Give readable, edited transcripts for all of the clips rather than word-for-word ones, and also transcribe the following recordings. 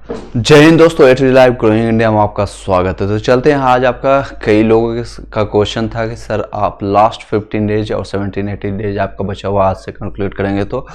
जय हिंद दोस्तों, at live growing India में आपका स्वागत है। तो चलते हैं। आज आपका कई लोगों का क्वेश्चन था कि सर आप लास्ट 15 डेज और 17-18 डेज आपका बचा हुआ आज से कंक्लूड करेंगे तो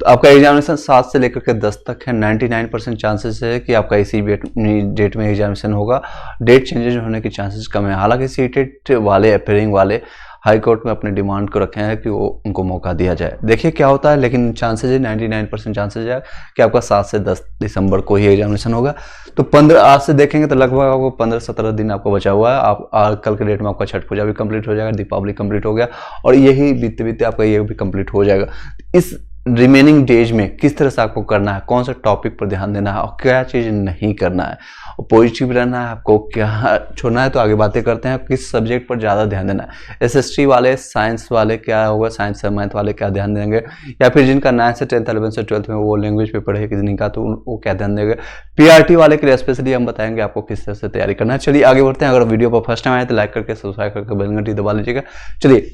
आपका एग्जामिनेशन 7 से लेकर के 10 तक है। 99% चांसेस है कि आपका इसी डेट में एग्जामिनेशन होगा। डेट चेंजेस होने की चांसेस कम है। हालांकि सीटेट वाले अपेयरिंग वाले हाई कोर्ट में अपने डिमांड को रखे हैं कि वो उनको मौका दिया जाए। देखिए क्या होता है, लेकिन चांसेज है 99% चांसेज है कि आपका 7 से 10 दिसंबर को ही एग्जामिनेशन होगा। तो 15 आज से देखेंगे तो लगभग आपको 15-17 दिन आपको बचा हुआ है। आप कल के डेट में आपका छठ पूजा भी कंप्लीट हो जाएगा, दीपावली कंप्लीट हो गया और यही बीतते बीतते आपका ये भी कंप्लीट हो जाएगा। इस रिमेनिंग डेज में किस तरह से आपको करना है, कौन सा टॉपिक पर ध्यान देना है और क्या चीज़ नहीं करना है, और पॉजिटिव रहना है, आपको क्या छोड़ना है, तो आगे बातें करते हैं। किस सब्जेक्ट पर ज़्यादा ध्यान देना है, एसएसटी वाले, साइंस वाले क्या होगा, साइंस से मैथ वाले क्या ध्यान देंगे, या फिर जिनका 9 से 10th 11 से 12th में वो लैंग्वेज पेपर है किसी का तो वो क्या ध्यान देंगे। पीआरटी वाले के लिए स्पेशली हम बताएंगे आपको किस तरह से तैयारी करना है। चलिए आगे बढ़ते हैं। अगर वीडियो पर फर्स्ट टाइम आए तो लाइक करके सब्सक्राइब करके बेल घंटी दबा लीजिएगा। चलिए,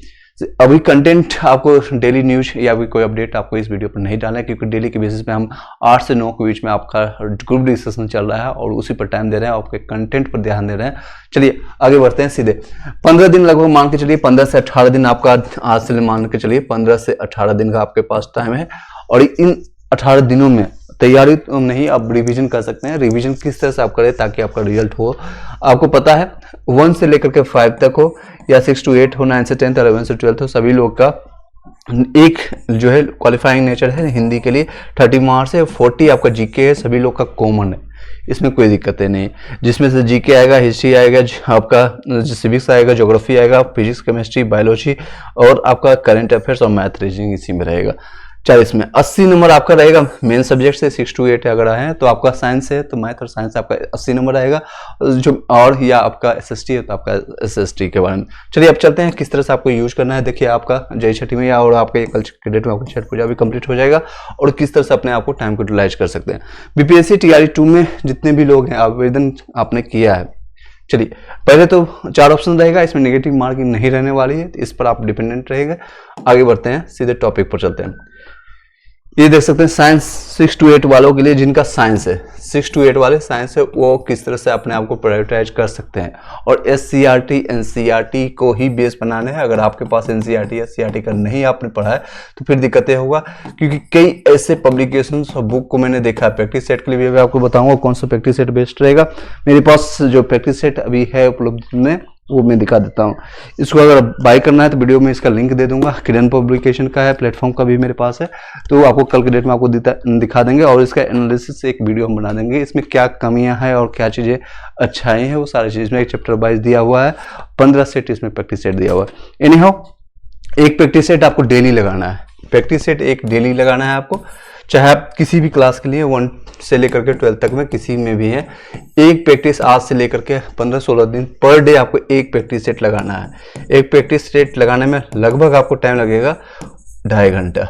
अभी कंटेंट आपको डेली न्यूज या भी कोई अपडेट आपको इस वीडियो पर नहीं डालना है, क्योंकि डेली के बेसिस पे हम 8 से 9 के बीच में आपका ग्रुप डिस्कशन चल रहा है और उसी पर टाइम दे रहे हैं, आपके कंटेंट पर ध्यान दे रहे हैं। चलिए आगे बढ़ते हैं सीधे। 15 दिन लगभग मान के चलिए, 15 से 18 दिन आपका आज से मान के चलिए 15 से 18 दिन का आपके पास टाइम है। और इन 18 दिनों में तैयारी तो नहीं, आप रिवीजन कर सकते हैं। रिवीजन किस तरह से आप करें ताकि आपका रिजल्ट हो, आपको पता है 1 से लेकर के 5 तक हो या 6 to 8 हो, 9 से 10th 11 से 12th हो, सभी लोग का एक जो है क्वालिफाइंग नेचर है हिंदी के लिए। 30 मार्क्स है, 40 आपका जीके है, सभी लोग का कॉमन है, इसमें कोई दिक्कतें नहीं। जिसमें से जीके आएगा, हिस्ट्री आएगा, आपका सिविक्स आएगा, ज्योग्राफी आएगा, फिजिक्स, केमिस्ट्री, बायोलॉजी और आपका करंट अफेयर्स और मैथ रीजनिंग इसी में रहेगा। 40 में 80 नंबर आपका रहेगा मेन सब्जेक्ट से। 6 to 8 अगर आए तो आपका साइंस है तो मैथ और साइंस आपका 80 नंबर आएगा। जो और या आपका एसएसटी है तो आपका एसएसटी के बारे में। चलिए अब चलते हैं किस तरह से आपको यूज करना है। देखिए आपका जय छठी मैया और आपके कल के डेट में आपकी छठ पूजा भी कंप्लीट हो जाएगा और किस तरह से अपने आपको टाइम को यूटिलाइज कर सकते हैं। बीपीएससी टीआरई 2 में जितने भी लोग हैं आवेदन आपने किया है, चलिए पहले तो 4 ऑप्शन रहेगा, इसमें नेगेटिव मार्किंग नहीं रहने वाली है, इस पर आप डिपेंडेंट रहेगा। आगे बढ़ते हैं, सीधे टॉपिक पर चलते हैं। ये देख सकते हैं साइंस 6 to 8 वालों के लिए, जिनका साइंस है 6 to 8 वाले साइंस है, वो किस तरह से अपने आप को प्रायोरिटाइज कर सकते हैं। और एससीईआरटी एनसीईआरटी को ही बेस बनाना है। अगर आपके पास एनसीईआरटी एससीईआरटी का नहीं आपने पढ़ा है तो फिर दिक्कतें होगा, क्योंकि कई ऐसे पब्लिकेशंस और बुक को मैंने देखा है। प्रैक्टिस सेट के लिए भी आपको बताऊंगा कौन सा प्रैक्टिस सेट बेस्ट रहेगा। मेरे पास जो प्रैक्टिस सेट अभी है उपलब्ध में वो मैं दिखा देता हूँ। इसको अगर बाय करना है तो वीडियो में इसका लिंक दे दूंगा। किरण पब्लिकेशन का है, प्लेटफॉर्म का भी मेरे पास है, तो आपको कल के डेट में आपको दिखा देंगे और इसका एनालिसिस से एक वीडियो हम बना देंगे। इसमें क्या कमियां हैं और क्या चीज़ें अच्छाई हैं वो सारी चीज़ में एक चैप्टर वाइज दिया हुआ है। 15 सेट इसमें प्रैक्टिस सेट दिया हुआ है। एनी हाउ, एक प्रैक्टिस सेट आपको डेली लगाना है। प्रैक्टिस सेट एक डेली लगाना है आपको, चाहे आप किसी भी क्लास के लिए 1 से लेकर के 12 तक में किसी में भी है। एक प्रैक्टिस आज से लेकर के 15-16 दिन पर डे आपको एक प्रैक्टिस सेट लगाना है। एक प्रैक्टिस सेट लगाने में लगभग आपको टाइम लगेगा 2.5 घंटा।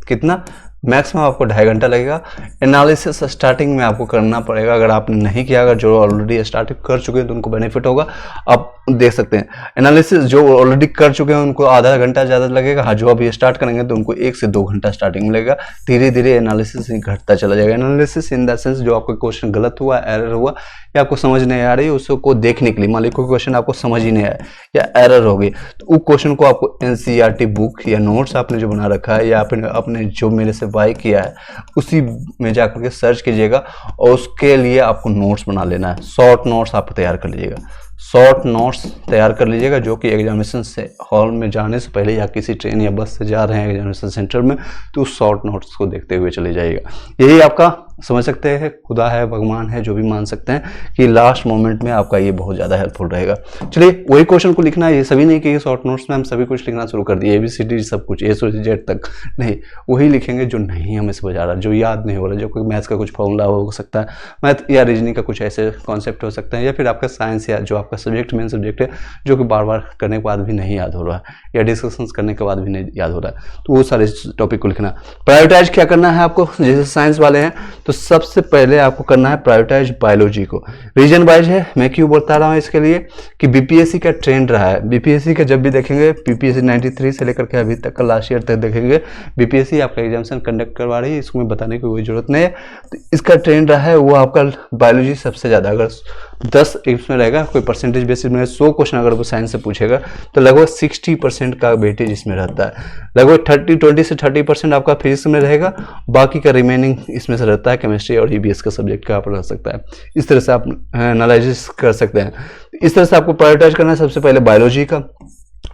कितना? मैक्सिमम आपको 2.5 घंटा लगेगा। एनालिसिस स्टार्टिंग में आपको करना पड़ेगा। अगर आपने नहीं किया, अगर जो ऑलरेडी स्टार्ट कर चुके हैं तो उनको बेनिफिट होगा। आप देख सकते हैं एनालिसिस जो ऑलरेडी कर चुके हैं उनको आधा घंटा ज़्यादा लगेगा। हाँ, जो अभी स्टार्ट करेंगे तो उनको 1 से 2 घंटा स्टार्टिंग में लगेगा। धीरे धीरे एनालिसिस घटता चला जाएगा। एनालिसिस इन द सेंस जो आपका क्वेश्चन गलत हुआ, एरर हुआ या आपको समझ नहीं आ रही, उसको देखने के लिए। मान लीजिए कोई क्वेश्चन आपको समझ ही नहीं आया या एरर हो गई तो उस क्वेश्चन को आपको एनसीईआरटी बुक या नोट्स आपने जो बना रखा है या आपने जो मेरे से बाय किया है उसी में जाकर के सर्च कीजिएगा और उसके लिए आपको नोट्स बना लेना है। शॉर्ट नोट्स आप तैयार कर लीजिएगा। शॉर्ट नोट्स तैयार कर लीजिएगा जो कि एग्जामिनेशन से हॉल में जाने से पहले या किसी ट्रेन या बस से जा रहे हैं एग्जामिनेशन सेंटर में तो उस शॉर्ट नोट्स को देखते हुए चले जाइएगा। यही आपका समझ सकते हैं खुदा है, भगवान है, जो भी मान सकते हैं कि लास्ट मोमेंट में आपका ये बहुत ज़्यादा हेल्पफुल रहेगा। चलिए वही क्वेश्चन को लिखना है। ये सभी नहीं कि शॉर्ट नोट्स में हम सभी कुछ लिखना शुरू कर दिए, ABCD सब कुछ A से Z तक नहीं, वही लिखेंगे जो नहीं हमें समझ आ रहा, जो याद नहीं हो रहा, जो कोई मैथ्स का कुछ फॉर्मूला हो सकता है, मैथ या रीजनिंग का कुछ ऐसे कॉन्सेप्ट हो सकते हैं, या फिर आपका साइंस या जो आपका सब्जेक्ट मेन सब्जेक्ट है जो कि बार बार करने के बाद भी नहीं याद हो रहा है या डिस्कशंस करने के बाद भी नहीं याद हो रहा है, तो वो सारे टॉपिक को लिखना। प्रायोरिटाइज क्या करना है आपको, जैसे साइंस वाले हैं तो सबसे पहले आपको करना है प्रायोरिटाइज बायोलॉजी को। रीजन वाइज है, मैं क्यों बता रहा हूँ इसके लिए कि बीपीएससी का ट्रेंड रहा है। बीपीएससी का जब भी देखेंगे, बीपीएससी 93 से लेकर के अभी तक का लास्ट ईयर तक देखेंगे, बीपीएससी आपका एग्जामिनेशन कंडक्ट करवा रही है, इसको बताने की कोई जरूरत नहीं है। तो इसका ट्रेंड रहा है वो आपका बायोलॉजी सबसे ज़्यादा, अगर 10 इसमें रहेगा, कोई परसेंटेज बेसिस में 100 क्वेश्चन अगर वो साइंस से पूछेगा तो लगभग 60% का वेटेज इसमें रहता है। लगभग 20 से 30% आपका फिजिक्स में रहेगा, बाकी का रिमेनिंग इसमें से रहता है केमिस्ट्री और ईबीएस का सब्जेक्ट का आप रह सकता है। इस तरह से आप एनालिसिस कर सकते हैं। इस तरह से आपको प्रायोरिटाइज करना है सबसे पहले बायोलॉजी का।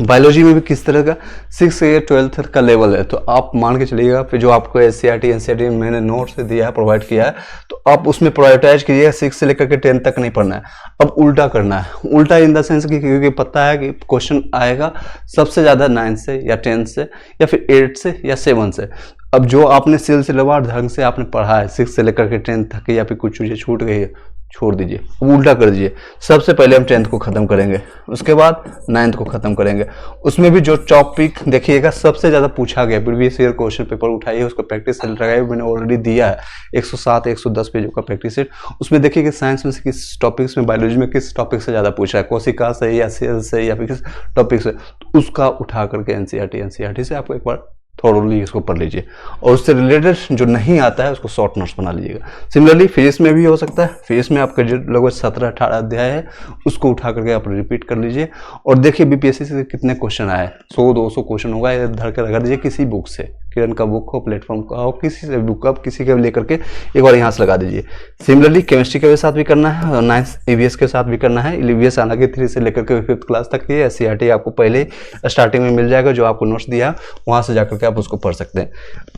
बायोलॉजी में भी किस तरह का 6 से 12th का लेवल है, तो आप मान के चलिएगा, फिर जो आपको एनसीईआरटी में मैंने नोट से दिया है, प्रोवाइड किया है, तो आप उसमें प्रायोरिटाइज कीजिएगा। 6 से लेकर के 10 तक नहीं पढ़ना है, अब उल्टा करना है। उल्टा इन द सेंस कि क्योंकि पता है कि क्वेश्चन आएगा सबसे ज़्यादा 9 से या 10 से या फिर 8 से या 7 से। अब जो आपने सिलसिलेवार ढंग से आपने पढ़ा है 6 से लेकर के 10 तक, या फिर कुछ चीज़ें छूट गई है, छोड़ दीजिए, उल्टा कर दीजिए। सबसे पहले हम 10th को खत्म करेंगे, उसके बाद 9th को खत्म करेंगे। उसमें भी जो टॉपिक देखिएगा सबसे ज़्यादा पूछा गया, प्रीवियस ईयर क्वेश्चन पेपर उठाइए, उसको प्रैक्टिस सेट लगाइए। मैंने ऑलरेडी दिया है 107 110 पेजों का प्रैक्टिस सेट। उसमें देखिए कि साइंस में से किस टॉपिक्स में, बायोलॉजी में किस टॉपिक से ज़्यादा पूछा है, कोशिका से या सेल से या फिर किस टॉपिक से, तो उसका उठा करके एनसीईआरटी से आपको एक बार थोड़ी इसको पढ़ लीजिए, और उससे रिलेटेड जो नहीं आता है उसको शॉर्ट नोट्स बना लीजिएगा। सिमिलरली फिजिक्स में भी हो सकता है। फिजिक्स में आपका जो लगभग 17-18 अध्याय है उसको उठा करके आप रिपीट कर लीजिए, और देखिए बीपीएससी से कितने क्वेश्चन आए, 100-200 क्वेश्चन होगा, धर कर लगा दीजिए किसी बुक से, किरण का बुक हो, प्लेटफॉर्म का हो, किसी से बुक का किसी का लेकर के एक बार यहाँ से लगा दीजिए। सिमिलरली केमिस्ट्री के साथ भी करना है और 9th ईवीएस के साथ भी करना है। ईवीएस हालांकि 3 से लेकर के 5th क्लास तक की है। एससीईआरटी आपको पहले स्टार्टिंग में मिल जाएगा, जो आपको नोट्स दिया वहां से जाकर के आप उसको पढ़ सकते हैं।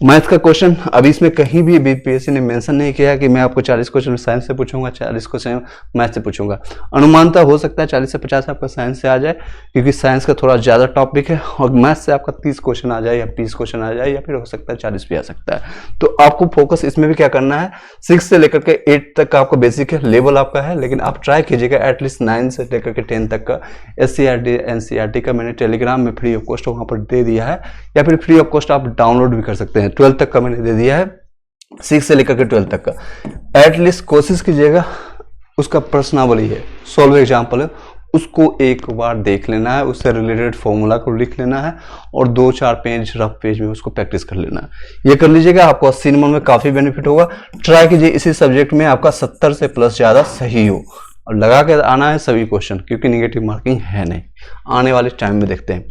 मैथ का क्वेश्चन अभी इसमें कहीं भी बीपीएससी ने मेंशन नहीं किया कि मैं आपको 40 क्वेश्चन साइंस से पूछूंगा, 40 क्वेश्चन मैथ से पूछूंगा। अनुमानता हो सकता है 40 से 50 आपका साइंस से आ जाए, क्योंकि साइंस का थोड़ा ज्यादा टॉपिक है, और मैथ से आपका 30 क्वेश्चन आ जाए या 20 क्वेश्चन आ जाए, या फिर हो सकता है 40 भी आ सकता है। तो आपको फोकस इसमें भी क्या करना है, 6 से लेकर के 8 तक का आपका बेसिक है, लेवल आपका है, लेकिन आप ट्राई कीजिएगा एटलीस्ट 9 से लेकर के 10 तक का एससीईआरटी एनसीईआरटी का मैंने टेलीग्राम में फ्री ऑफ कॉस्ट वहां पर दे दिया है, या फिर फ्री ऑफ कॉस्ट आप डाउनलोड भी कर सकते हैं। 12 तक का मैंने दे दिया है, 6 से लेकर के 12 तक का। एटलीस्ट कोशिश कीजिएगा, उसका प्रश्नावली है, सॉल्व एग्जाम्पल है, उसको एक बार देख लेना है, उससे रिलेटेड फॉर्मूला को लिख लेना है, और 2-4 पेज रफ पेज में उसको प्रैक्टिस कर लेना है। ये कर लीजिएगा, आपको 80 नंबर में काफी बेनिफिट होगा। ट्राई कीजिए इसी सब्जेक्ट में आपका 70 से प्लस ज्यादा सही हो, और लगा के आना है सभी क्वेश्चन, क्योंकि निगेटिव मार्किंग है नहीं। आने वाले टाइम में देखते हैं।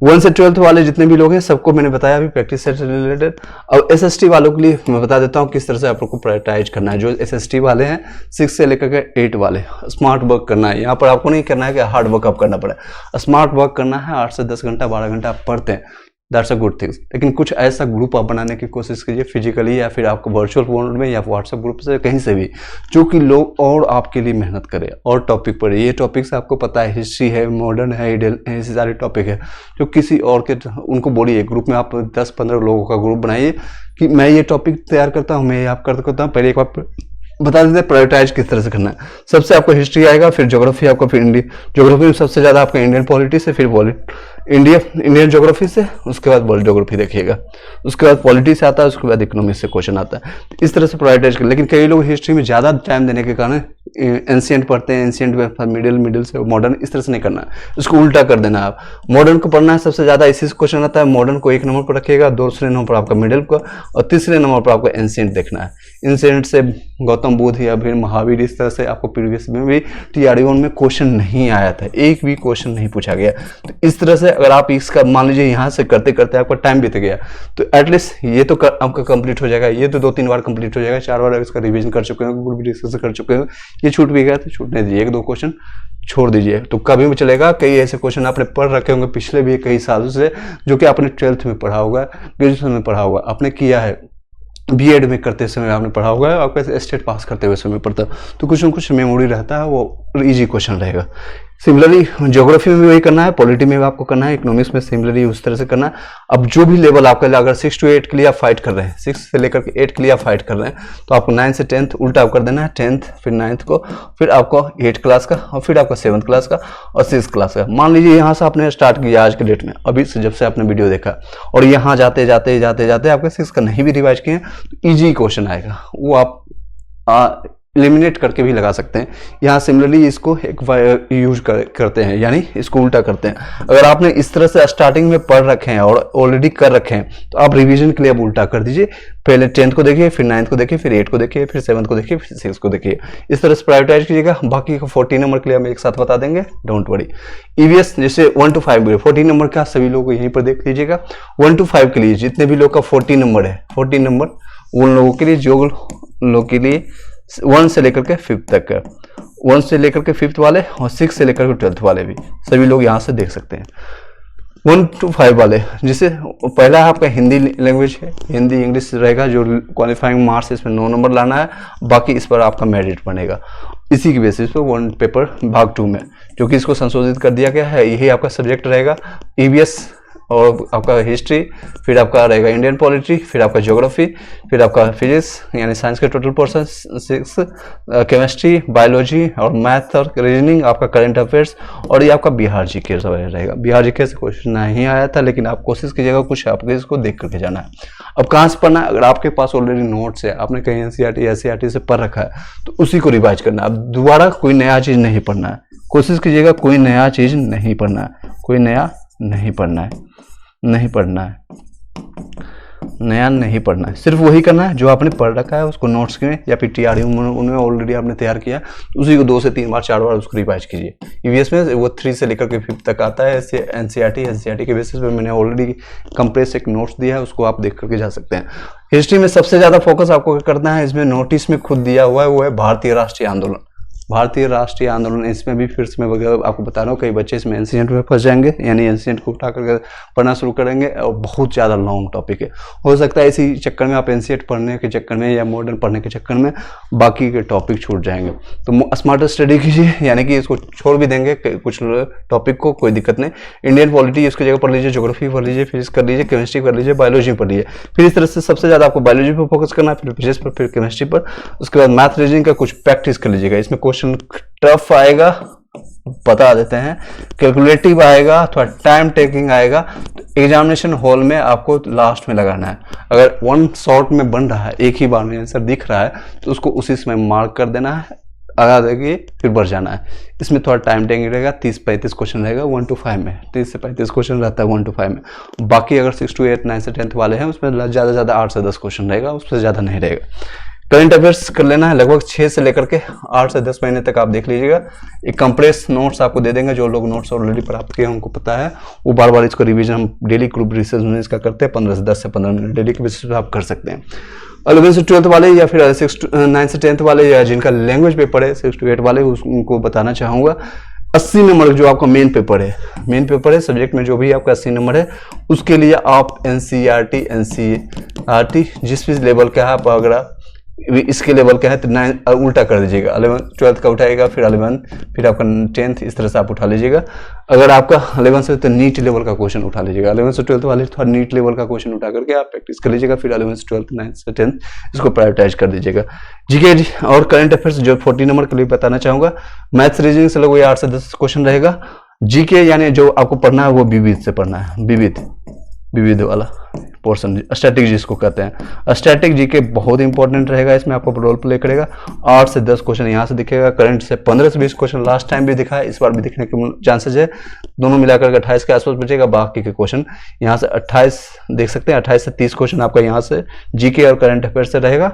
1 से 12th वाले जितने भी लोग हैं सबको मैंने बताया अभी प्रैक्टिस सेट से रिलेटेड। अब एसएसटी वालों के लिए मैं बता देता हूँ किस तरह से आप लोग को प्रायोरिटाइज करना है। जो एसएसटी वाले हैं 6 से लेकर के 8 वाले, स्मार्ट वर्क करना है। यहाँ पर आपको नहीं करना है कि हार्ड वर्क आप करना पड़े, स्मार्ट वर्क करना है। 8 से 10 घंटा 12 घंटा आप पढ़ते हैं, दैट्स अ गुड थिंग्स। लेकिन कुछ ऐसा ग्रुप आप बनाने की कोशिश कीजिए, फिजिकली या फिर आपको वर्चुअल मोड में या व्हाट्सएप ग्रुप से कहीं से भी, जो कि लोग और आपके लिए मेहनत करें और टॉपिक पढ़े। ये टॉपिक्स आपको पता है, हिस्ट्री है, मॉडर्न है, ऐसे सारे टॉपिक है जो किसी और के, उनको बोलिए ग्रुप में आप 10-15 लोगों का ग्रुप बनाइए कि मैं ये टॉपिक तैयार करता हूँ, मैं ये आप करता हूँ। पहले एक बार बता देते हैं प्रायोरिटाइज किस तरह से करना है। सबसे आपको हिस्ट्री आएगा, फिर ज्योग्राफी आपको, फिर इंडियन ज्योग्राफी में सबसे ज्यादा आपका इंडियन पॉलिटी से, फिर इंडियन ज्योग्राफी से, उसके बाद वर्ल्ड ज्योग्राफी देखिएगा, उसके बाद पॉलिटी से आता है, उसके बाद इकोनॉमिक्स से क्वेश्चन आता है। तो इस तरह से प्रायोरिटाइज कर। लेकिन कई लोग हिस्ट्री में ज्यादा टाइम देने के कारण एंशिएंट पढ़ते हैं, एंशिएंट मिडिल से मॉडर्न, इस तरह से नहीं करना है, इसको उल्टा कर देना। आप मॉडर्न को पढ़ना है, सबसे ज्यादा इसी से क्वेश्चन आता है। मॉडर्न को 1 नंबर पर रखिएगा, 2 नंबर पर आपका मिडिल को, और 3 नंबर पर आपको एंशिएंट देखना है। एंशिएंट से गौतम बुद्ध या फिर महावीर, इस तरह से आपको प्रीवियस में भी TRE-1 में क्वेश्चन नहीं आया था, एक भी क्वेश्चन नहीं पूछा गया। तो इस तरह से अगर आप इसका मान लीजिए यहाँ से करते करते आपका टाइम बीत गया, तो एटलीस्ट ये तो आपका कंप्लीट हो जाएगा, ये तो 2-3 बार कंप्लीट हो जाएगा, 4 बार इसका रिवीजन कर चुके हो, ग्रुप डिस्कशन कर चुके हो। ये छूट भी गया तो छूटने दीजिए, 1-2 क्वेश्चन छोड़ दीजिए, तो कभी भी चलेगा। कई ऐसे क्वेश्चन आपने पढ़ रखे होंगे पिछले भी कई सालों से, जो कि आपने 12th में पढ़ा होगा, ग्रेजुएशन में पढ़ा होगा, आपने किया है, बीएड में करते समय आपने पढ़ा होगा, आपका स्टेट पास करते हुए समय पढ़ता, तो कुछ न कुछ मेमोरी रहता है, वो इजी क्वेश्चन रहेगा। सिमिलरली ज्योग्राफी में भी वही करना है, पॉलिटी में भी आपको करना है, इकोनॉमिक्स में सिमिलरली उस तरह से करना है। अब जो भी लेवल आपका, अगर 6 to 8 के लिए आप फाइट कर रहे हैं, 6 से लेकर के 8 के लिए आप फाइट कर रहे हैं, तो आपको 9 से 10th उल्टा कर देना है, 10th फिर 9th को, फिर आपको 8 क्लास का, और फिर आपका 7th क्लास का और 6th क्लास का। मान लीजिए यहाँ से आपने स्टार्ट किया आज के डेट में, अभी से जब से आपने वीडियो देखा, और यहाँ जाते जाते आपके 6 का नहीं भी रिवाइज किए, तो ईजी क्वेश्चन आएगा, वो आप एलिमिनेट करके भी लगा सकते हैं। यहाँ सिमिलरली इसको एक यूज करते हैं, यानी इसको उल्टा करते हैं। अगर आपने इस तरह से स्टार्टिंग में पढ़ रखे हैं और ऑलरेडी कर रखे हैं तो आप रिवीजन के लिए अब उल्टा कर दीजिए। पहले 10th को देखिए, फिर 9th को देखिए, फिर 8th को देखिए, फिर 7th को देखिए, फिर 6th को देखिए। इस तरह से प्रायोरिटाइज कीजिएगा। बाकी को 14 नंबर के लिए हम एक साथ बता देंगे, डोंट वरी। ईवीएस जैसे 1 to 5 14 नंबर का सभी लोग को यहीं पर देख लीजिएगा। 1 to 5 के लिए जितने भी लोग का 14 नंबर है, 14 नंबर उन लोगों के लिए, जो लोग के लिए 1 से लेकर के 5th तक है, 1 से लेकर के 5th वाले और 6 से लेकर के 12th वाले भी सभी लोग यहाँ से देख सकते हैं। 1 to 5 वाले जिसे पहला आपका हिंदी लैंग्वेज है, हिंदी इंग्लिश रहेगा, जो क्वालिफाइंग मार्क्स इसमें 9 नंबर लाना है, बाकी इस पर आपका मेरिट बनेगा। इसी की बेसिस पे 1 पेपर भाग 2 में, जो कि इसको संशोधित कर दिया गया है, यही आपका सब्जेक्ट रहेगा। ईवीएस और आपका हिस्ट्री, फिर आपका रहेगा इंडियन पॉलिटी, फिर आपका ज्योग्राफी, फिर आपका फिजिक्स यानी साइंस के टोटल पोर्शन 6, केमिस्ट्री, बायोलॉजी और मैथ और रीजनिंग, आपका करंट अफेयर्स, और ये आपका बिहार जीके रहेगा। बिहार जीके से क्वेश्चन नहीं आया था, लेकिन आप कोशिश कीजिएगा कुछ आपको इसको देख करके जाना है। अब कहाँ से पढ़ना है? अगर आपके पास ऑलरेडी नोट्स है, आपने कहीं एनसीईआरटी एससीईआरटी से पढ़ रखा है, तो उसी को रिवाइज करना है। अब दोबारा कोई नया चीज नहीं पढ़ना है। कोशिश कीजिएगा कोई नया चीज नहीं पढ़ना है, कोई नया नहीं पढ़ना है, नहीं पढ़ना है, नया नहीं पढ़ना है। सिर्फ वही करना है जो आपने पढ़ रखा है, उसको नोट्स में या फिर टीआरडी उनमें ऑलरेडी आपने तैयार किया, उसी को 2 से 3 बार 4 बार उसको रिवाइज कीजिए। ईवीएस में वो 3 से लेकर के 5th तक आता है। एनसीईआरटी के बेसिस पे मैंने ऑलरेडी कंप्रेस एक नोट्स दिया है, उसको आप देख करके जा सकते हैं। हिस्ट्री में सबसे ज्यादा फोकस आपको करना है, इसमें नोटिस में खुद दिया हुआ है, वो है भारतीय राष्ट्रीय आंदोलन। भारतीय राष्ट्रीय आंदोलन, इसमें भी फिर से मैं आपको बता रहा हूँ, कई बच्चे इसमें एंशिएंट में फंस जाएंगे, यानी एंशिएंट को उठा करके पढ़ना शुरू करेंगे और बहुत ज़्यादा लॉन्ग टॉपिक है। हो सकता है इसी चक्कर में आप एंशिएंट पढ़ने के चक्कर में या मॉडर्न पढ़ने के चक्कर में बाकी के टॉपिक छूट जाएंगे। तो स्मार्ट स्टडी कीजिए, यानी कि इसको छोड़ भी देंगे कुछ टॉपिक को, कोई दिक्कत नहीं। इंडियन पॉलिटी इसकी जगह पढ़ लीजिए, ज्योग्राफी पढ़ लीजिए, फिजिक्स कर लीजिए, केमिस्ट्री कर लीजिए, बायोलॉजी पढ़ लीजिए। फिर इस तरह से सबसे ज़्यादा आपको बायोलॉजी पर फोकस करना है, फिर फिजिक्स पर, फिर केमिस्ट्री पर। उसके बाद मैथ रीजनिंग का कुछ प्रैक्टिस कर लीजिएगा। इसमें क्वेश्चन टफ आएगा, बता देते हैं, कैलकुलेटिव आएगा, थोड़ा टाइम टेकिंग आएगा। तो एग्जामिनेशन हॉल में आपको लास्ट में लगाना है। अगर 1 शॉट में बन रहा है, एक ही बार में आंसर दिख रहा है, तो उसको उसी समय मार्क कर देना है, आगे देखिए, फिर बढ़ जाना है। इसमें थोड़ा टाइम टेकिंग रहेगा, 30-35 क्वेश्चन रहेगा 1 to 5 में, 30 से 35 क्वेश्चन रहता है 1 to 5 में। बाकी अगर 6 to 8, 9 से 10th वाले हैं, उसमें ज़्यादा 8 से 10 क्वेश्चन रहेगा, उससे ज़्यादा नहीं रहेगा। करंट अफेयर्स कर लेना है, लगभग 6 से लेकर के 8 से 10 महीने तक आप देख लीजिएगा। एक कंप्रेस नोट्स आपको दे देंगे, जो लोग नोट्स ऑलरेडी प्राप्त किए हैं उनको पता है, वो बार बार इसको रिवीजन हम डेली ग्रुप रिसर्च में इसका करते हैं। 10 से 15 मिनट डेली के बेसिस पे आप कर सकते हैं। 11 से 12th वाले या फिर 9 से 10th वाले, या जिनका लैंग्वेज पेपर है 6 to 8 वाले, उनको बताना चाहूँगा 80 नंबर जो आपका मेन पेपर है सब्जेक्ट में, जो भी आपका 80 नंबर है, उसके लिए आप एनसीईआरटी जिस भी लेवल का है, आप अगर इसके लेवल का है तो 9 उल्टा कर दीजिएगा, 11 12th का उठाएगा, फिर 11 फिर आपका 10th, इस तरह से आप उठा लीजिएगा। अगर आपका 11 से तो नीट लेवल का क्वेश्चन उठा लीजिएगा, 11 से 12th वाले थोड़ा नीट लेवल का क्वेश्चन उठा करके आप प्रैक्टिस कर लीजिएगा। फिर 11 से 12th, 9 से 10th इसको प्रायोरिटाइज कर दीजिएगा। जीके और करंट अफेयर्स जो 40 नंबर के लिए बताना चाहूंगा। मैथ्स रीजनिंग से लगभग 8 से 10 क्वेश्चन रहेगा। जीके यानी जो आपको पढ़ना है वो विविध से पढ़ना है, विविध वाला पोर्शन, स्टैटिक जिसको कहते हैं। स्टैटिक जीके बहुत इंपॉर्टेंट रहेगा, इसमें आपको रोल प्ले करेगा। 8 से 10 क्वेश्चन यहाँ से दिखेगा। करंट से 15 से 20 क्वेश्चन लास्ट टाइम भी दिखा है, इस बार भी दिखने के चांसेस है। दोनों मिलाकर 28 के आसपास बचेगा। बाकी के क्वेश्चन यहाँ से 28 देख सकते हैं, 28 से 30 क्वेश्चन आपका यहाँ से जीके और करंट अफेयर से रहेगा।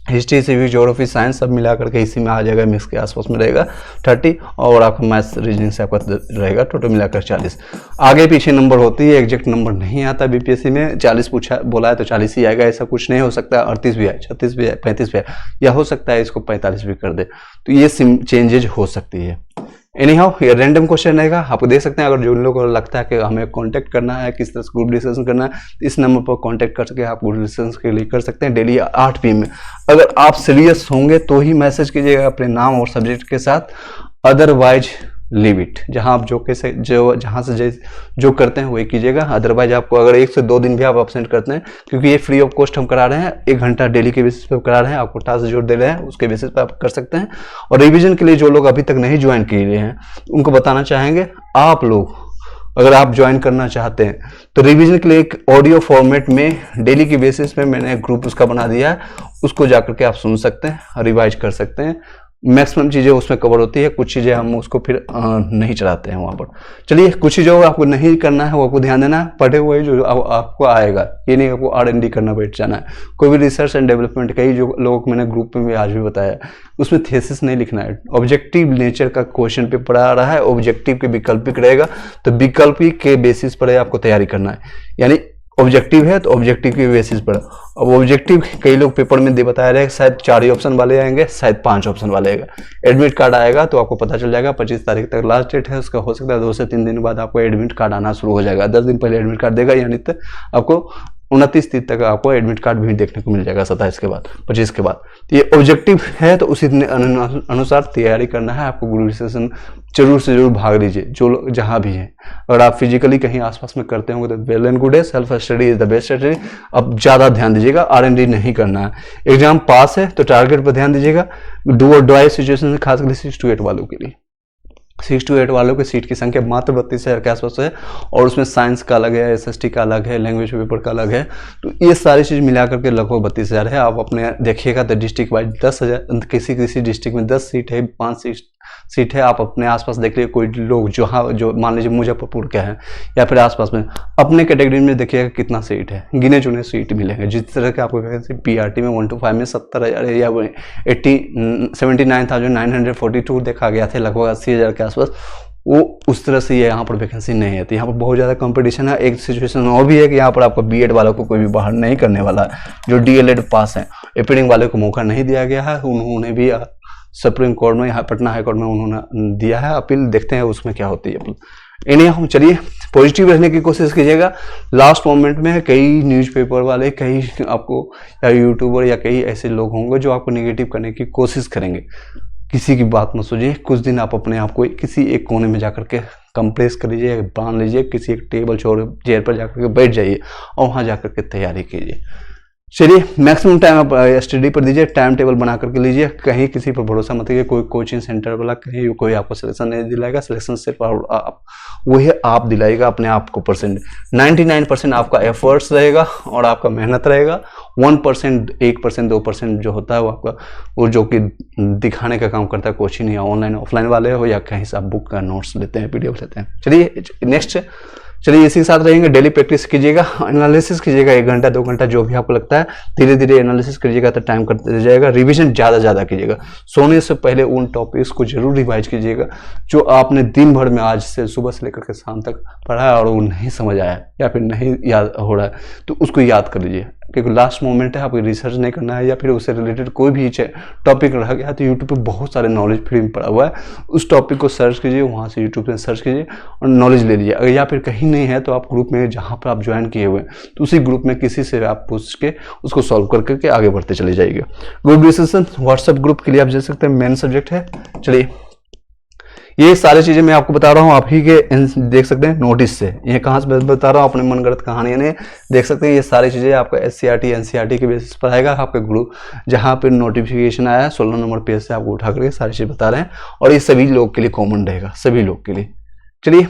हिस्ट्री, सिविक, ज्योग्राफी, साइंस सब मिला करके इसी में आ जाएगा, मिक्स के आसपास में रहेगा 30, और आपका मैथ्स रीजनिंग से आपका रहेगा टोटल मिलाकर 40। आगे पीछे नंबर होती है, एग्जैक्ट नंबर नहीं आता बीपीएससी में। 40 पूछा बोला है तो 40 ही आएगा, ऐसा कुछ नहीं हो सकता। 38 भी आए, 36 भी आए, 35 भी आए, या हो सकता है इसको 45 भी कर दे, तो ये चेंजेज हो सकती है। एनी हाउ ये रैंडम क्वेश्चन रहेगा, आपको देख सकते हैं। अगर जो लोगों को लगता है कि हमें कांटेक्ट करना है, किस तरह से ग्रुप डिस्कशन करना है, इस नंबर पर कांटेक्ट कर सके आप ग्रुप डिस्कशन के लिए कर सकते हैं डेली 8 PM में। अगर आप सीरियस होंगे तो ही मैसेज कीजिएगा अपने नाम और सब्जेक्ट के साथ, अदरवाइज लीव इट। जहां आप जहां से जो करते हैं वही कीजिएगा। अदरवाइज आपको अगर 1 से 2 दिन भी आप अपसेंट करते हैं, क्योंकि ये फ्री ऑफ कॉस्ट हम करा रहे हैं, 1 घंटा डेली के बेसिस पे करा रहे हैं, आपको टास्क जोड़ दे रहे हैं, उसके बेसिस पे आप कर सकते हैं। और रिवीजन के लिए जो लोग अभी तक नहीं ज्वाइन किए हैं उनको बताना चाहेंगे, आप लोग अगर आप ज्वाइन करना चाहते हैं तो रिवीजन के लिए एक ऑडियो फॉर्मेट में डेली की बेसिस पे मैंने ग्रुप उसका बना दिया है, उसको जाकर के आप सुन सकते हैं, रिवाइज कर सकते हैं। मैक्सिमम चीज़ें उसमें कवर होती है, कुछ चीज़ें हम उसको फिर नहीं चलाते हैं वहाँ पर। चलिए, कुछ चीज़ों को आपको नहीं करना है, वो आपको ध्यान देना है, पढ़े हुए जो आपको आएगा, ये नहीं आपको R&D करना बैठ जाना है। कोई भी रिसर्च एंड डेवलपमेंट, कई जो लोगों को मैंने ग्रुप में भी आज भी बताया, उसमें थीसिस नहीं लिखना है। ऑब्जेक्टिव नेचर का क्वेश्चन पेपर आ रहा है, ऑब्जेक्टिव के वैकल्पिक रहेगा, तो वैकल्पिक के बेसिस पर आपको तैयारी करना है। यानी ऑब्जेक्टिव है तो ऑब्जेक्टिव के बेसिस पर। अब ऑब्जेक्टिव कई लोग पेपर में दे बताया रहेगा शायद 4 ही ऑप्शन वाले आएंगे, शायद 5 ऑप्शन वाले आएगा। एडमिट कार्ड आएगा तो आपको पता चल जाएगा, 25 तारीख तक लास्ट डेट है उसका, हो सकता है 2 से 3 दिन बाद आपको एडमिट कार्ड आना शुरू हो जाएगा। 10 दिन पहले एडमिट कार्ड देगा, यानी तो आपको 29 तीन तक आपको एडमिट कार्ड भी देखने को मिल जाएगा, 27 के बाद, 25 के बाद। तो ये ऑब्जेक्टिव है तो उसी अनुसार तैयारी करना है आपको। ग्रुप सेशन जरूर से जरूर भाग लीजिए, जो लोग जहाँ भी हैं। अगर आप फिजिकली कहीं आसपास में करते होंगे तो वेल एंड गुड है, self study is the best study. अब ज़्यादा ध्यान दीजिएगा, R&D नहीं करना है। एग्जाम पास है तो टारगेट पर ध्यान दीजिएगा। डू और डाई सिचुएशन में खासकर 6 to 8 वालों के लिए, 6 to 8 वालों के सीट की संख्या मात्र 32,000 के आसपास है, और उसमें साइंस का अलग है, SST का अलग है, लैंग्वेज पेपर का अलग है। तो ये सारी चीज़ मिला करके लगभग 32,000 है। आप अपने देखिएगा तो डिस्ट्रिक्ट वाइज 10,000, किसी डिस्ट्रिक्ट में 10 सीट है, 5 सीट है। आप अपने आसपास देख लीजिए, कोई लोग जो मान लीजिए मुजफ्फरपुर के हैं या फिर आसपास में, अपने कैटेगरी में देखिएगा कितना सीट है, गिने चुने सीट मिलेंगे। जिस तरह के आपको PRT में 1 to 5 में 70,000 या 79,942 देखा गया था, लगभग 80,000 के आसपास, वो उस तरह से ये यहाँ पर वैकेंसी नहीं है। तो यहाँ पर बहुत ज़्यादा कंपटीशन है। एक सिचुएशन और भी है कि यहाँ पर आपको B.Ed वालों को कोई भी बाहर नहीं करने वाला है, जो DLED पास है। एपीडिंग वाले को मौका नहीं दिया गया है, उन्होंने भी सुप्रीम कोर्ट में, यहाँ पटना हाई कोर्ट में उन्होंने दिया है अपील, देखते हैं उसमें क्या होती है। इन्हें हम चलिए पॉजिटिव रहने की कोशिश कीजिएगा। लास्ट मोमेंट में कई न्यूज़पेपर वाले, कई आपको या यूट्यूबर या कई ऐसे लोग होंगे जो आपको नेगेटिव करने की कोशिश करेंगे। किसी की बात मत सोचिए, कुछ दिन आप अपने आप को किसी एक कोने में जाकर के कंप्रेस कर लीजिए, बांध लीजिए, किसी एक टेबल चेयर पर जाकर के बैठ जाइए और वहाँ जाकर के तैयारी कीजिए। चलिए, मैक्सिमम टाइम आप स्टडी पर दीजिए, टाइम टेबल बना करके लीजिए। कहीं किसी पर भरोसा मत कीजिए, कोई कोचिंग सेंटर वाला कहीं कोई आपको सिलेक्शन नहीं दिलाएगा। सिलेक्शन सिर्फ वही आप दिलाएगा अपने आप को परसेंट। 99% आपका एफर्ट्स रहेगा और आपका मेहनत रहेगा। 1%, 1%, 2% जो होता है वो आपका, वो जो कि दिखाने का काम करता है कोचिंग या ऑनलाइन ऑफलाइन वाले हो, या कहीं से आप बुक का नोट्स लेते हैं, PDF लेते हैं। चलिए नेक्स्ट, चलिए इसी के साथ रहेंगे। डेली प्रैक्टिस कीजिएगा, एनालिसिस कीजिएगा, 1 घंटा 2 घंटा जो भी आपको लगता है, धीरे धीरे एनालिसिस कीजिएगा तो टाइम करते जाएगा। रिवीजन ज़्यादा कीजिएगा। सोने से पहले उन टॉपिक्स को जरूर रिवाइज कीजिएगा जो आपने दिन भर में आज से सुबह से लेकर के शाम तक पढ़ा है और वो नहीं समझ आया या फिर नहीं याद हो रहा है, तो उसको याद कर लीजिए। क्योंकि लास्ट मोमेंट है, आपको रिसर्च नहीं करना है या फिर उससे रिलेटेड कोई भी टॉपिक रह गया तो यूट्यूब पे बहुत सारे नॉलेज फ्री में पड़ा हुआ है, उस टॉपिक को सर्च कीजिए, वहाँ से यूट्यूब पे सर्च कीजिए और नॉलेज ले लीजिए। अगर या फिर कहीं नहीं है तो आप ग्रुप में जहाँ पर आप ज्वाइन किए हुए हैं तो उसी ग्रुप में किसी से आप पूछ के उसको सॉल्व करके आगे बढ़ते चले जाइए। ग्रुप डिस्कशन व्हाट्सएप ग्रुप के लिए आप देख सकते हैं, मेन सब्जेक्ट है। चलिए, ये सारी चीजें मैं आपको बता रहा हूँ, आप ही के देख सकते हैं नोटिस से। ये कहाँ से बता रहा हूँ, अपने मनगढ़ंत कहानियां नहीं देख सकते हैं। ये सारी चीजें आपका SCRT NCRT के बेसिस पर आएगा। आपके ग्रुप जहाँ पे नोटिफिकेशन आया 16 नंबर पेज से आपको उठा करके सारी चीज बता रहे हैं, और ये सभी लोग के लिए कॉमन रहेगा, सभी लोग के लिए। चलिए,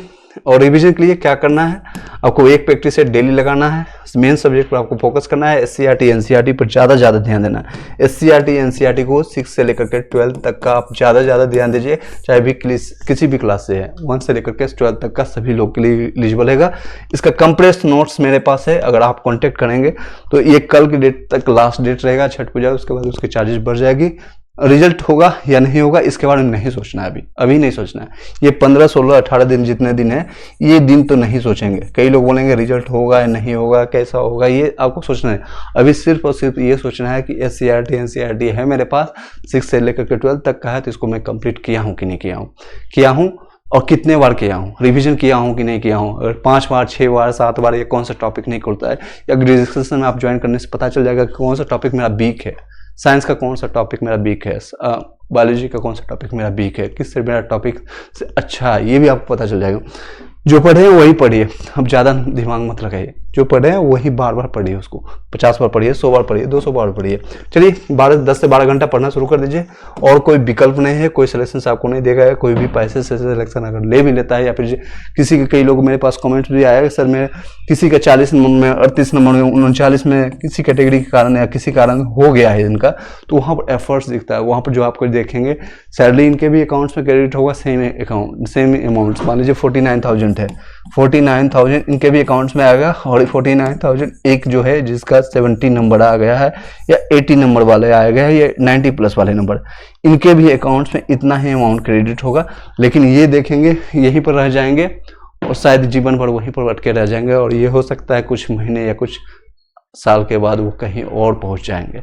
और रिवीजन के लिए क्या करना है, आपको एक प्रैक्टिस सेट डेली लगाना है। मेन सब्जेक्ट पर आपको फोकस करना है। SCRT NCRT पर ज़्यादा ध्यान देना है। SCRT NCRT को 6 से लेकर के 12 तक का आप ज़्यादा ध्यान दीजिए, चाहे भी किसी भी क्लास से है। 1 से लेकर के 12 तक का सभी लोग के लिए एलिजिबल रहेगा। इसका कंप्रेस्ड नोट्स मेरे पास है, अगर आप कॉन्टेक्ट करेंगे तो ये कल की डेट तक लास्ट डेट रहेगा, छठ पूजा, उसके बाद उसके चार्जेस बढ़ जाएगी। रिजल्ट होगा या नहीं होगा इसके बारे में नहीं सोचना है, अभी नहीं सोचना है। ये 15, 16, 18 दिन जितने दिन है, ये दिन तो नहीं सोचेंगे। कई लोग बोलेंगे रिजल्ट होगा या नहीं होगा, कैसा होगा, ये आपको सोचना है। अभी सिर्फ और सिर्फ ये सोचना है कि SCRT NCRT है मेरे पास, 6 से लेकर के 12 तक का है, तो इसको मैं कंप्लीट किया हूँ कि नहीं किया हूँ और कितने बार किया हूँ, रिवीजन किया हूँ कि नहीं किया हूँ। अगर 5 बार, 6 बार, 7 बार, ये कौन सा टॉपिक नहीं खुलता है, या डिस्कशन में आप ज्वाइन करने से पता चल जाएगा कौन सा टॉपिक मेरा वीक है। साइंस का कौन सा टॉपिक मेरा वीक है, बायोलॉजी का कौन सा टॉपिक मेरा वीक है, किससे मेरा टॉपिक से अच्छा है, ये भी आपको पता चल जाएगा। जो पढ़े वही पढ़िए, अब ज़्यादा दिमाग मत लगाइए। जो पढ़े हैं वही बार बार पढ़िए, उसको 50 बार पढ़िए, 100 बार पढ़िए, 200 बार पढ़िए। चलिए 10 से 12 घंटा पढ़ना शुरू कर दीजिए। और कोई विकल्प नहीं है, कोई सिलेक्शन आपको नहीं देगा, कोई भी पैसे से सिलेक्शन अगर ले भी लेता है या फिर किसी के, कई लोग मेरे पास कमेंट भी आया सर मैं किसी का 40 नंबर में, 38 नंबर में, 39 में किसी कैटेगरी के कारण या किसी कारण हो गया है इनका, तो वहाँ पर एफर्ट्स दिखता है। वहाँ पर जो आपको देखेंगे सैलरी इनके भी अकाउंट्स में क्रेडिट होगा, सेम अमाउंट। मान लीजिए 49,000 है, 49,000 इनके भी अकाउंट्स में आएगा। और 49,000 एक जो है जिसका 70 नंबर आ गया है या 80 नंबर वाले आ गया है या 90 प्लस वाले नंबर, इनके भी अकाउंट्स में इतना ही अमाउंट क्रेडिट होगा। लेकिन ये देखेंगे यहीं पर रह जाएंगे और शायद जीवन भर वहीं पर अटके रह जाएंगे, और ये हो सकता है कुछ महीने या कुछ साल के बाद वो कहीं और पहुंच जाएंगे।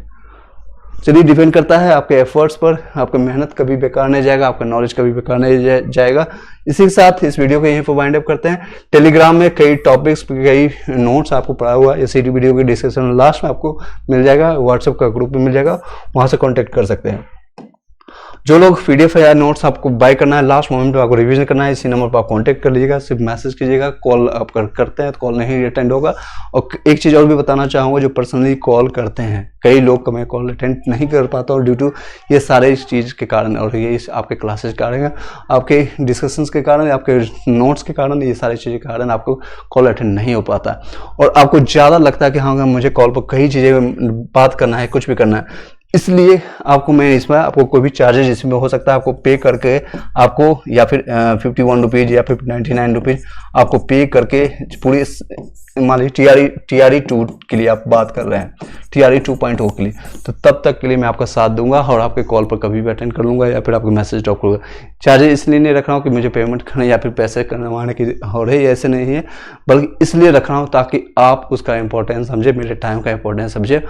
चलिए, डिपेंड करता है आपके एफर्ट्स पर। आपका मेहनत कभी बेकार नहीं जाएगा, आपका नॉलेज कभी बेकार नहीं जाएगा। इसी के साथ इस वीडियो को यहीं पर वाइंड अप करते हैं। टेलीग्राम में कई टॉपिक्स, कई नोट्स आपको पढ़ा हुआ है, इसी वीडियो के डिस्क्रिप्शन लास्ट में आपको मिल जाएगा, व्हाट्सएप का ग्रुप में मिल जाएगा, वहां से कॉन्टेक्ट कर सकते हैं। जो लोग पीडीएफ या नोट्स आपको बाय करना है, लास्ट मोमेंट पे आपको रिवीजन करना है, इसी नंबर पर आप कांटेक्ट कर लीजिएगा, सिर्फ मैसेज कीजिएगा। कॉल आप करते हैं तो कॉल नहीं अटेंड होगा। और एक चीज़ और भी बताना चाहूँगा, जो पर्सनली कॉल करते हैं, कई लोग मैं कॉल अटेंड नहीं कर पाता और ड्यू टू ये सारे इस चीज़ के कारण, और ये आपके क्लासेस के कारण, आपके डिस्कशंस के कारण, आपके नोट्स के कारण, ये सारी चीज़ों के कारण आपको कॉल अटेंड नहीं हो पाता। और आपको ज़्यादा लगता है कि हाँ मुझे कॉल पर कई चीज़ें बात करना है, कुछ भी करना है, इसलिए आपको मैं इसमें आपको कोई भी चार्जेस इसमें हो सकता है आपको पे करके, आपको या फिर 51 रुपीज़ या फिर 99 रुपीज़ आपको पे करके पूरी, मान लीजिए TRE 2 के लिए आप बात कर रहे हैं, TRE 2.0 के लिए, तो तब तक के लिए मैं आपका साथ दूंगा और आपके कॉल पर कभी भी अटेंड कर लूंगा या फिर आपको मैसेज ड्रॉप करूँगा। चार्जेस इसलिए नहीं रख रहा हूँ कि मुझे पेमेंट करने या फिर पैसे करवाने की हो रही है, ऐसे नहीं है, बल्कि इसलिए रख रहा हूँ ताकि आप उसका इंपॉर्टेंस समझे, मेरे टाइम का इंपॉर्टेंस समझे।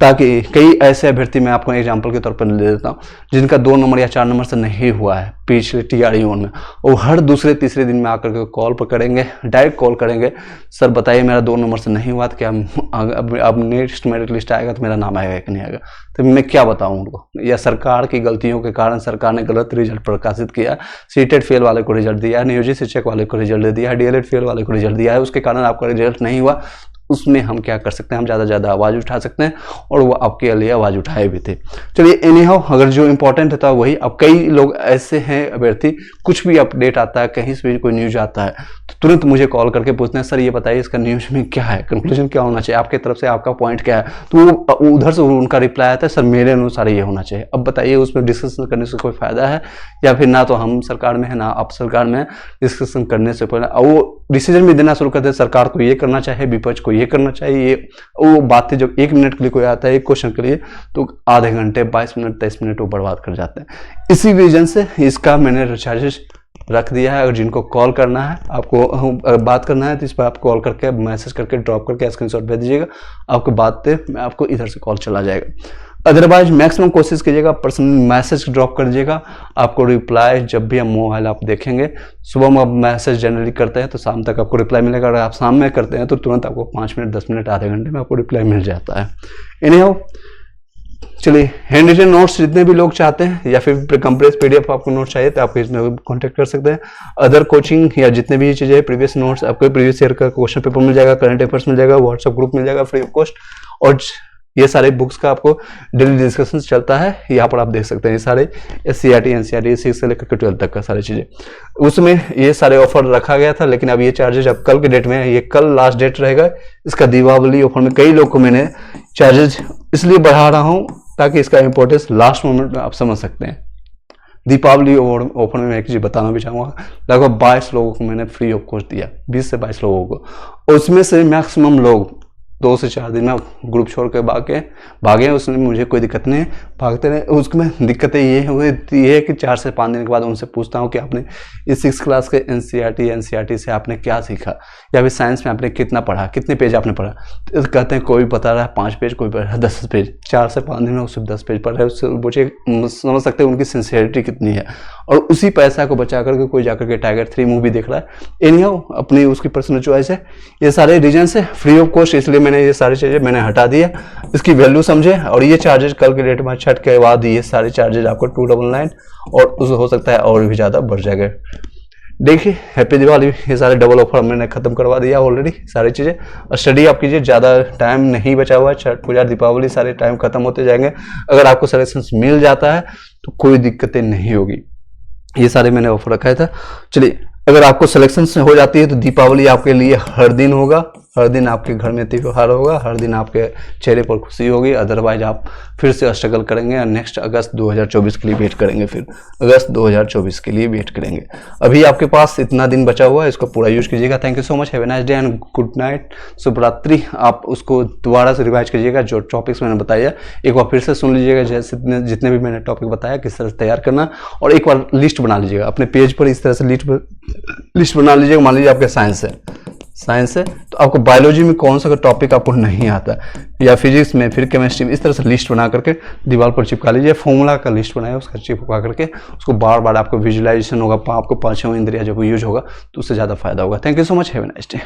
ताकि कई ऐसे अभ्यर्थी, मैं आपको एग्जांपल के तौर पर ले देता हूँ, जिनका 2 नंबर या 4 नंबर से नहीं हुआ है पिछले TRE 1 में, और हर दूसरे तीसरे दिन में आकर के कॉल पर करेंगे, डायरेक्ट कॉल करेंगे, सर बताइए मेरा 2 नंबर से नहीं हुआ तो क्या अब नेक्स्ट मेरिट लिस्ट आएगा तो मेरा नाम आएगा कि नहीं आएगा, तो मैं क्या बताऊँ उनको, या सरकार की गलतियों के कारण सरकार ने गलत रिजल्ट प्रकाशित किया, सीटेट फेल वाले को रिजल्ट दिया है, नियोजित शिक्षक वाले को रिजल्ट दे दिया है, DLED फेल वाले को रिजल्ट दिया है, उसके कारण आपका रिजल्ट नहीं हुआ, उसमें हम क्या कर सकते हैं, हम ज़्यादा से ज़्यादा आवाज़ उठा सकते हैं, और वो आपके लिए आवाज़ उठाए भी थे। चलिए एनीहाउ, अगर जो इंपॉर्टेंट होता है वही। अब कई लोग ऐसे हैं अभ्यर्थी, कुछ भी अपडेट आता है, कहीं से भी कोई न्यूज आता है तो तुरंत मुझे कॉल करके पूछते हैं, सर ये बताइए इसका न्यूज में क्या है, कंक्लूजन क्या होना चाहिए, आपकी तरफ से आपका पॉइंट क्या है, तो वो उधर से उनका रिप्लाई आता है, सर मेरे अनुसार ये होना चाहिए। अब बताइए उसमें डिस्कशन करने से कोई फायदा है, या फिर ना तो हम सरकार में है ना आप सरकार में, डिस्कशन करने से पहले वो डिसीजन भी देना शुरू करते हैं, सरकार को ये करना चाहिए, विपक्ष को ये करना चाहिए, वो बातें जब 1 मिनट के लिए कोई आता है, एक क्वेश्चन के लिए, तो आधे घंटे, 22 मिनट, 23 मिनट वो बर्बाद कर जाते हैं। इसी रीजन से इसका मैंने चार्जेस रख दिया है। अगर जिनको कॉल करना है, आपको बात करना है, तो इस पर आप कॉल करके, मैसेज करके, ड्रॉप करके स्क्रीनशॉट भेज दीजिएगा, आपको बात पे मैं आपको इधर से कॉल चला जाएगा। अदरवाइज मैक्सिमम कोशिश कीजिएगा पर्सनल मैसेज ड्रॉप कर दीजिएगा, आपको रिप्लाई जब भी हम मोबाइल आप देखेंगे, सुबह में आप मैसेज जनरली करते हैं तो शाम तक आपको रिप्लाई मिलेगा, अगर आप शाम में करते हैं तो तुरंत आपको 5 मिनट, 10 मिनट, आधे घंटे में आपको रिप्लाई मिल जाता है। एनीहाउ, चलिए हैंड रिटन नोट्स जितने भी लोग चाहते हैं या फिर कंप्रेस PDF आपको नोट चाहिए तो आप इसमें कांटेक्ट कर सकते हैं। अदर कोचिंग या जितने भी चीज़ें प्रीवियस नोट्स, आपको प्रीवियस ईयर का क्वेश्चन पेपर मिल जाएगा, करंट अफेयर्स मिल जाएगा, व्हाट्सएप ग्रुप मिल जाएगा फ्री ऑफ कॉस्ट, और ये सारे बुक्स का आपको डेली डिस्कशन चलता है, यहाँ पर आप देख सकते हैं। ये सारे SCERT, NCERT 6 से लेकर 12 तक का सारी चीज़ें, उसमें ये सारे ऑफर रखा गया था, लेकिन अब ये चार्जेज अब कल के डेट में, ये कल लास्ट डेट रहेगा इसका दीपावली ऑफर में। कई लोग को मैंने चार्जेज इसलिए बढ़ा रहा हूँ ताकि इसका इंपॉर्टेंस लास्ट मोमेंट में आप समझ सकते हैं। दीपावली ऑफर में मैं एक चीज़ बताना भी चाहूँगा, लगभग 22 लोगों को मैंने फ्री ऑफ कॉस्ट दिया, 20 से 22 लोगों को, और उसमें से मैक्सिमम लोग 2 से 4 दिन में ग्रुप छोड़ के भागे, उसमें मुझे कोई दिक्कत नहीं है, भागते रहे। उसमें दिक्कतें ये है कि 4 से 5 दिन के बाद उनसे पूछता हूँ कि आपने इस 6 क्लास के NCERT से आपने क्या सीखा, या फिर साइंस में आपने कितना पढ़ा, कितने पेज आपने पढ़ा, तो कहते हैं कोई बता रहा है 5 पेज, कोई पढ़ रहा है 10 पेज। 4 से 5 दिन में वो सिर्फ 10 पेज पढ़ रहे हैं, उससे मुझे समझ सकते हैं उनकी सिंसियरिटी कितनी है, और उसी पैसा को बचा करके कोई जाकर के टाइगर 3 मूवी देख रहा है। एनीहाउ, अपनी उसकी पर्सनल चॉइस है। ये सारे रीजन से फ्री ऑफ कॉस्ट, इसलिए मैंने ये सारी चीज़ें मैंने हटा दिया, इसकी वैल्यू समझे। और ये चार्जेज कल के डेट में, छठ के बाद ये सारे चार्जेज आपको 299 और उस हो सकता है और भी ज़्यादा बढ़ जाएगा। देखिए हैप्पी दिवाली, ये सारे डबल ऑफर मैंने खत्म करवा दिया ऑलरेडी सारी चीज़ें। स्टडी आप कीजिए, ज़्यादा टाइम नहीं बचा हुआ है, छठ पूजा दीपावली सारे टाइम खत्म होते जाएंगे। अगर आपको सिलेक्शंस मिल जाता है तो कोई दिक्कतें नहीं होगी, ये सारे मैंने ऑफर रखा था। चलिए, अगर आपको सिलेक्शन हो जाती है तो दीपावली आपके लिए हर दिन होगा, हर दिन आपके घर में त्योहार होगा, हर दिन आपके चेहरे पर खुशी होगी। अदरवाइज आप फिर से स्ट्रगल करेंगे और नेक्स्ट अगस्त 2024 के लिए वेट करेंगे, फिर अगस्त 2024 के लिए वेट करेंगे। अभी आपके पास इतना दिन बचा हुआ है, इसको पूरा यूज कीजिएगा। Thank you so much, have a nice day and good night, शुभ रात्रि। आप उसको दोबारा से रिवाइज कीजिएगा, जो टॉपिक्स मैंने बताया एक बार फिर से सुन लीजिएगा, जैसे जितने भी मैंने टॉपिक बताया किस तरह से तैयार करना, और एक बार लिस्ट बना लीजिएगा अपने पेज पर, इस तरह से लिस्ट बना लीजिएगा। मान लीजिए आपके साइंस है तो आपको बायोलॉजी में कौन सा टॉपिक आपको नहीं आता, या फिजिक्स में, फिर केमिस्ट्री में, इस तरह से लिस्ट बना करके दीवार पर चिपका लीजिए। फॉर्मूला का लिस्ट बनाया, उसका चिपका करके उसको बार बार आपको विजुअलाइजेशन होगा, आपको पांचों इंद्रिया जब यूज होगा तो उससे ज़्यादा फायदा होगा। Thank you so much, have a nice day.